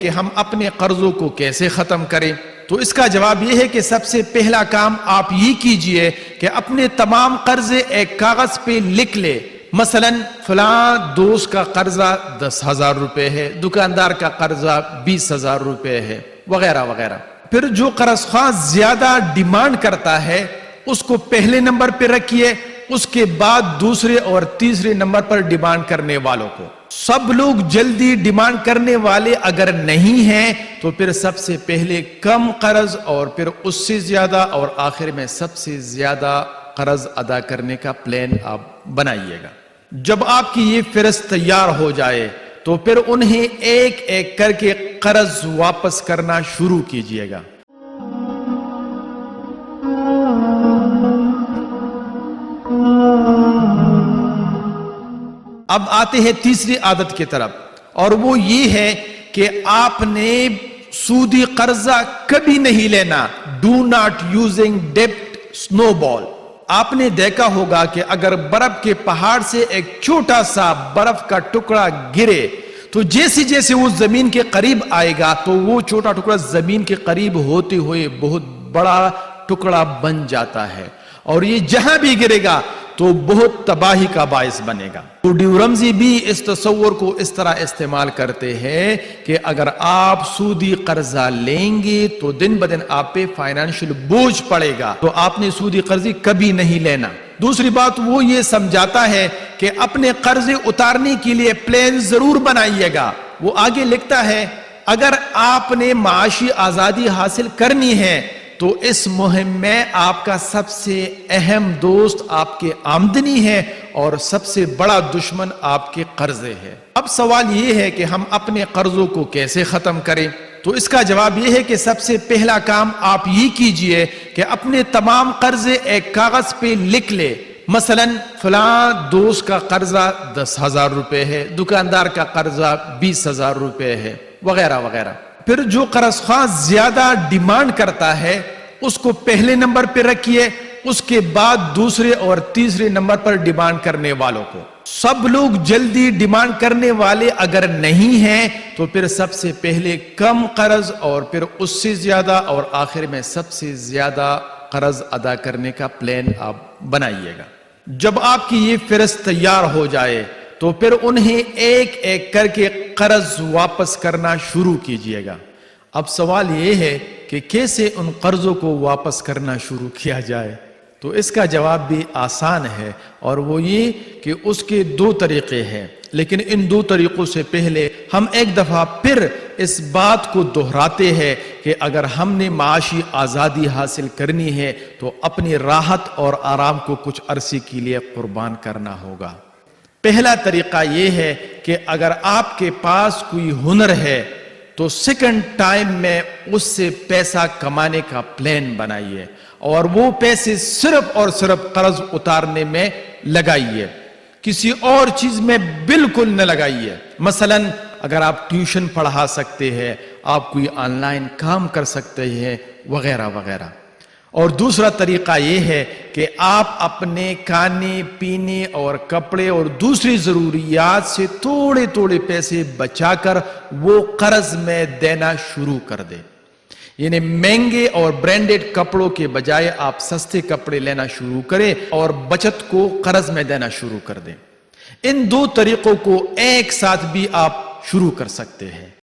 کہ ہم اپنے قرضوں کو کیسے ختم کریں، تو اس کا جواب یہ ہے کہ سب سے پہلا کام آپ یہ کیجئے کہ اپنے تمام قرضے ایک کاغذ پہ لکھ لے۔ مثلا فلاں دوست کا قرضہ 10,000 روپے ہے، دکاندار کا قرضہ 20,000 روپے ہے، وغیرہ وغیرہ۔ پھر جو قرض خواہ زیادہ ڈیمانڈ کرتا ہے اس کو پہلے نمبر پہ رکھیے، اس کے بعد دوسرے اور تیسرے نمبر پر ڈیمانڈ کرنے والوں کو۔ سب لوگ جلدی ڈیمانڈ کرنے والے اگر نہیں ہیں تو پھر سب سے پہلے کم قرض اور پھر اس سے زیادہ اور آخر میں سب سے زیادہ قرض ادا کرنے کا پلان آپ بنائیے گا۔ جب آپ کی یہ فہرست تیار ہو جائے تو پھر انہیں ایک ایک کر کے قرض واپس کرنا شروع کیجئے گا۔ اب آتے ہیں تیسری عادت کی طرف، اور وہ یہ ہے کہ آپ نے سودی قرضہ کبھی نہیں لینا۔ ڈو ناٹ یوزنگ ڈیبٹ سنو بال۔ آپ نے دیکھا ہوگا کہ اگر برف کے پہاڑ سے ایک چھوٹا سا برف کا ٹکڑا گرے تو جیسے جیسے وہ زمین کے قریب آئے گا تو وہ چھوٹا ٹکڑا زمین کے قریب ہوتے ہوئے بہت بڑا ٹکڑا بن جاتا ہے، اور یہ جہاں بھی گرے گا تو بہت تباہی کا باعث بنے گا۔ ڈیو رمزی بھی اس تصور کو اس طرح استعمال کرتے ہیں کہ اگر آپ سودی قرضہ لیں گے تو دن بدن آپ پہ فائنانشل بوجھ پڑے گا، تو آپ نے سودی قرضی کبھی نہیں لینا۔ دوسری بات وہ یہ سمجھاتا ہے کہ اپنے قرضے اتارنے کے لیے پلان ضرور بنائیے گا۔ وہ آگے لکھتا ہے اگر آپ نے معاشی آزادی حاصل کرنی ہے تو اس مہم میں آپ کا سب سے اہم دوست آپ کے آمدنی ہے اور سب سے بڑا دشمن آپ کے قرضے ہے۔ اب سوال یہ ہے کہ ہم اپنے قرضوں کو کیسے ختم کریں، تو اس کا جواب یہ ہے کہ سب سے پہلا کام آپ یہ کیجئے کہ اپنے تمام قرضے ایک کاغذ پہ لکھ لے۔ مثلا فلاں دوست کا قرضہ 10,000 روپے ہے، دکاندار کا قرضہ 20,000 روپے ہے، وغیرہ وغیرہ۔ پھر جو قرض خواہ زیادہ ڈیمانڈ کرتا ہے اس کو پہلے نمبر پہ رکھیے، اس کے بعد دوسرے اور تیسرے نمبر پر ڈیمانڈ کرنے والوں کو۔ سب لوگ جلدی ڈیمانڈ کرنے والے اگر نہیں ہیں تو پھر سب سے پہلے کم قرض اور پھر اس سے زیادہ اور آخر میں سب سے زیادہ قرض ادا کرنے کا پلان آپ بنائیے گا۔ جب آپ کی یہ فہرست تیار ہو جائے تو پھر انہیں ایک ایک کر کے قرض واپس کرنا شروع کیجئے گا۔ اب سوال یہ ہے کہ کیسے ان قرضوں کو واپس کرنا شروع کیا جائے، تو اس کا جواب بھی آسان ہے، اور وہ یہ کہ اس کے 2 طریقے ہیں، لیکن ان 2 طریقوں سے پہلے ہم ایک دفعہ پھر اس بات کو دہراتے ہیں کہ اگر ہم نے معاشی آزادی حاصل کرنی ہے تو اپنی راحت اور آرام کو کچھ عرصے کے لیے قربان کرنا ہوگا۔ پہلا طریقہ یہ ہے کہ اگر آپ کے پاس کوئی ہنر ہے تو سیکنڈ ٹائم میں اس سے پیسہ کمانے کا پلان بنائیے، اور وہ پیسے صرف اور صرف قرض اتارنے میں لگائیے، کسی اور چیز میں بالکل نہ لگائیے۔ مثلا اگر آپ ٹیوشن پڑھا سکتے ہیں، آپ کوئی آن لائن کام کر سکتے ہیں، وغیرہ وغیرہ۔ اور دوسرا طریقہ یہ ہے کہ آپ اپنے کھانے پینے اور کپڑے اور دوسری ضروریات سے تھوڑے تھوڑے پیسے بچا کر وہ قرض میں دینا شروع کر دیں۔ یعنی مہنگے اور برانڈڈ کپڑوں کے بجائے آپ سستے کپڑے لینا شروع کریں اور بچت کو قرض میں دینا شروع کر دیں۔ ان 2 طریقوں کو ایک ساتھ بھی آپ شروع کر سکتے ہیں۔